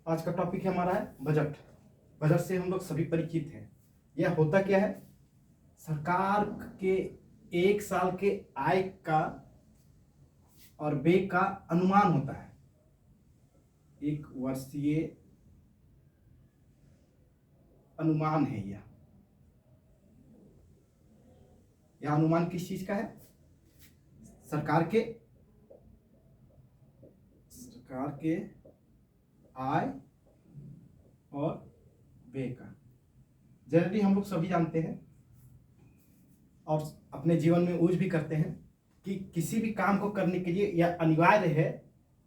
आज का टॉपिक है हमारा है बजट। बजट से हम लोग सभी परिचित हैं। यह होता क्या है? सरकार के एक साल के आय का और व्यय का अनुमान होता है। एक वर्षीय अनुमान है यह अनुमान किस चीज का है? सरकार के आय और व्यय का। जनरली हम लोग सभी जानते हैं और अपने जीवन में यूज भी करते हैं कि किसी भी काम को करने के लिए यह अनिवार्य है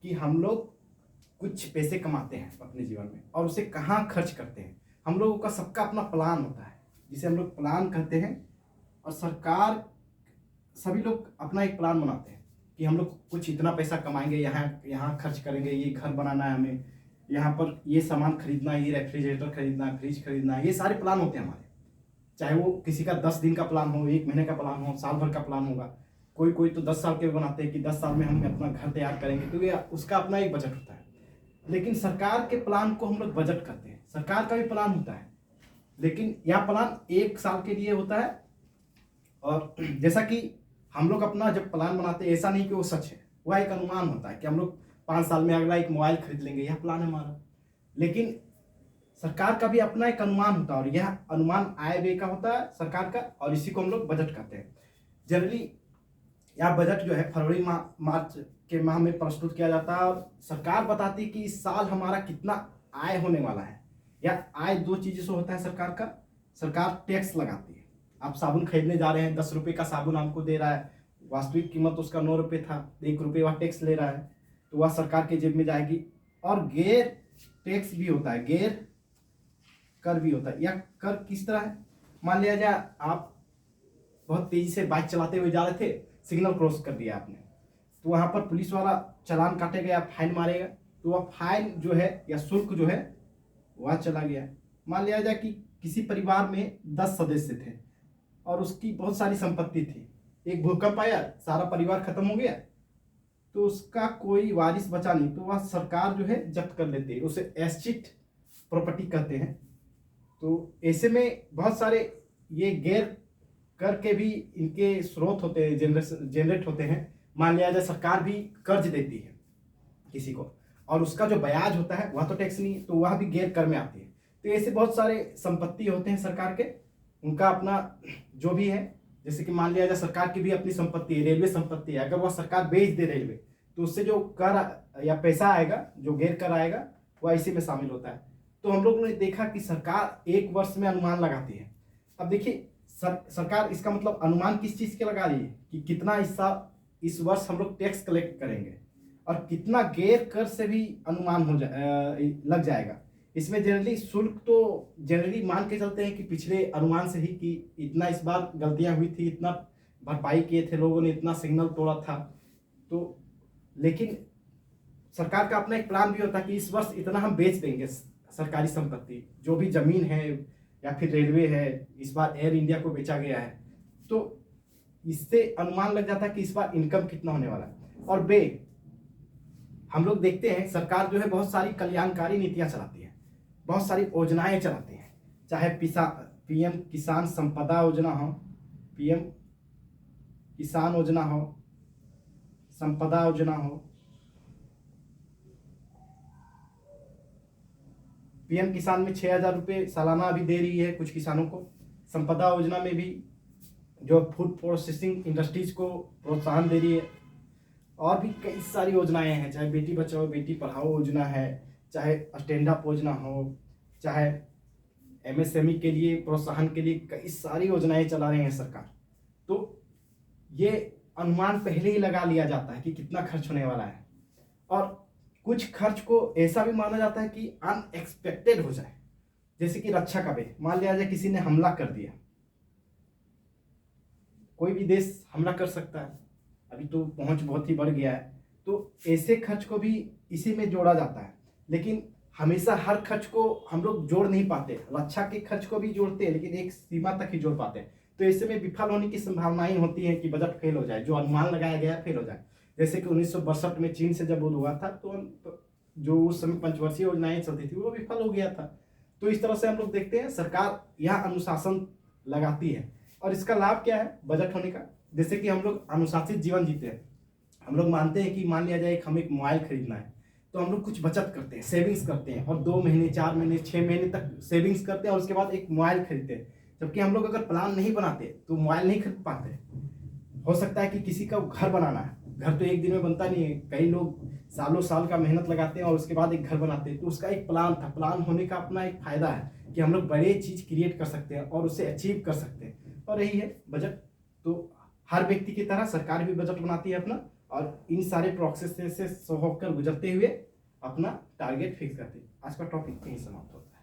कि हम लोग कुछ पैसे कमाते हैं अपने जीवन में और उसे कहाँ खर्च करते हैं। हम लोगों का सबका अपना प्लान होता है जिसे हम लोग प्लान कहते हैं। और सरकार सभी लोग अपना एक प्लान बनाते हैं कि हम लोग कुछ इतना पैसा कमाएंगे, यहाँ खर्च करेंगे, ये घर बनाना है हमें, यहाँ पर ये सामान खरीदना है, ये रेफ्रिजरेटर खरीदना है, फ्रिज खरीदना है। ये सारे प्लान होते हैं हमारे। चाहे वो किसी का 10 दिन का प्लान हो, 1 महीने का प्लान हो, साल भर का प्लान होगा। कोई तो 10 साल के बनाते हैं कि 10 साल में हम अपना घर तैयार करेंगे, तो ये उसका अपना एक बजट होता है। लेकिन सरकार के प्लान को हम लोग बजट करते हैं। सरकार का भी प्लान होता है लेकिन यह प्लान 1 साल के लिए होता है। और जैसा कि हम लोग अपना जब प्लान बनाते हैं, ऐसा नहीं कि वो सच है, वह एक अनुमान होता है कि हम लोग 5 साल में अगला एक मोबाइल खरीद लेंगे, यह प्लान है हमारा। लेकिन सरकार का भी अपना एक अनुमान होता है और यह अनुमान आय व्यय का होता है सरकार का, और इसी को हम लोग बजट कहते हैं। जनरली यह बजट जो है फरवरी मार्च के माह में प्रस्तुत किया जाता है और सरकार बताती है कि इस साल हमारा कितना आय होने वाला है। यह आय 2 चीज़ों से होता है सरकार का। सरकार टैक्स लगाती है। आप साबुन खरीदने जा रहे हैं, 10 रुपये का साबुन हमको दे रहा है, वास्तविक कीमत उसका 9 रुपये था, 1 रुपये वह टैक्स ले रहा है, तो वह सरकार के जेब में जाएगी। और गैर टैक्स भी होता है, गैर कर भी होता है। यह कर किस तरह है? मान लिया जाए आप बहुत तेजी से बाइक चलाते हुए जा रहे थे, सिग्नल क्रॉस कर दिया आपने, तो वहां पर पुलिस वाला चालान काटेगा या फाइन मारेगा, तो वह फाइन जो है या शुल्क जो है वह चला गया। मान लिया जाए कि किसी परिवार में 10 सदस्य थे और उसकी बहुत सारी संपत्ति थी, एक भूकंप आया, सारा परिवार खत्म हो गया, तो उसका कोई वारिस बचा नहीं, तो वह सरकार जो है जब्त कर लेती है। उसे एस्टेट प्रॉपर्टी कहते हैं। तो ऐसे में बहुत सारे ये गैर कर के भी इनके स्रोत होते हैं, जनरेट होते हैं। मान लिया जाए सरकार भी कर्ज देती है किसी को और उसका जो ब्याज होता है वह तो टैक्स नहीं, तो वह भी गैर कर में आती है। तो ऐसे बहुत सारे संपत्ति होते हैं सरकार के, उनका अपना जो भी है। जैसे कि मान लिया जाए सरकार की भी अपनी संपत्ति है, रेलवे संपत्ति है, अगर वह सरकार बेच दे रेलवे, तो उससे जो कर या पैसा आएगा, जो गैर कर आएगा, वह इसी में शामिल होता है। तो हम लोगों ने देखा कि सरकार 1 वर्ष में अनुमान लगाती है। अब देखिए सरकार इसका मतलब अनुमान किस चीज के लगा रही है कि कितना इस वर्ष हम लोग टैक्स कलेक्ट करेंगे और कितना गैर कर से भी अनुमान लग जाएगा। इसमें जनरली शुल्क तो जनरली मान के चलते हैं कि पिछले अनुमान से ही कि इतना इस बार गलतियां हुई थी, इतना भरपाई किए थे लोगों ने, इतना सिग्नल तोड़ा था। तो लेकिन सरकार का अपना एक प्लान भी होता है कि इस वर्ष इतना हम बेच देंगे सरकारी संपत्ति, जो भी जमीन है या फिर रेलवे है, इस बार एयर इंडिया को बेचा गया है, तो इससे अनुमान लग जाता है कि इस बार इनकम कितना होने वाला है। और हम लोग देखते हैं सरकार जो है बहुत सारी कल्याणकारी नीतियां चलाती है, बहुत सारी योजनाएं चलाती हैं, चाहे पीएम किसान संपदा योजना हो, पीएम किसान योजना हो, संपदा योजना हो। पीएम किसान में 6,000 रुपये सालाना अभी दे रही है कुछ किसानों को। संपदा योजना में भी जो फूड प्रोसेसिंग इंडस्ट्रीज को प्रोत्साहन दे रही है। और भी कई सारी योजनाएं हैं, चाहे बेटी बचाओ बेटी पढ़ाओ योजना है, चाहे स्टैंड अप योजना हो, चाहे एमएसएमई के लिए प्रोत्साहन के लिए कई सारी योजनाएं चला रही है सरकार। तो ये अनुमान पहले ही लगा लिया जाता है कि कितना खर्च होने वाला है। और कुछ खर्च को ऐसा भी माना जाता है कि अनएक्सपेक्टेड हो जाए, जैसे कि रक्षा का व्यय। मान लिया जाए किसी ने हमला कर दिया, कोई भी देश हमला कर सकता है, अभी तो पहुंच बहुत ही बढ़ गया है, तो ऐसे खर्च को भी इसी में जोड़ा जाता है। लेकिन हमेशा हर खर्च को हम लोग जोड़ नहीं पाते, रक्षा के खर्च को भी जोड़ते हैं लेकिन एक सीमा तक ही जोड़ पाते हैं। तो ऐसे में विफल होने की संभावनाएं होती है कि बजट फेल हो जाए, जो अनुमान लगाया गया फेल हो जाए। जैसे कि 1962 में चीन से जब युद्ध हुआ था तो जो उस समय पंचवर्षीय योजनाएं चलती थी वो विफल हो गया था। तो इस तरह से हम लोग देखते हैं सरकार यह अनुशासन लगाती है। और इसका लाभ क्या है बजट होने का? जैसे कि हम लोग अनुशासित जीवन जीते हैं, हम लोग मानते हैं कि मान लिया जाए हमें एक मोबाइल खरीदना है, तो हम लोग कुछ बचत करते हैं, सेविंग्स करते हैं, और 2 महीने 4 महीने 6 महीने तक सेविंग्स करते हैं और उसके बाद एक मोबाइल खरीदते हैं। जबकि हम लोग अगर प्लान नहीं बनाते तो मोबाइल नहीं खरीद पाते। हो सकता है कि किसी का घर बनाना है, घर तो एक दिन में बनता नहीं है, कई लोग सालों साल का मेहनत लगाते हैं और उसके बाद एक घर बनाते हैं। तो उसका एक प्लान था, प्लान होने का अपना एक फायदा है कि हम लोग बड़े चीज क्रिएट कर सकते हैं और उसे अचीव कर सकते हैं। और यही है बजट। तो हर व्यक्ति की तरह सरकार भी बजट बनाती है अपना, और इन सारे प्रोसेस से होकर गुजरते हुए अपना टारगेट फिक्स करते हैं। आज का टॉपिक यही समाप्त होता है।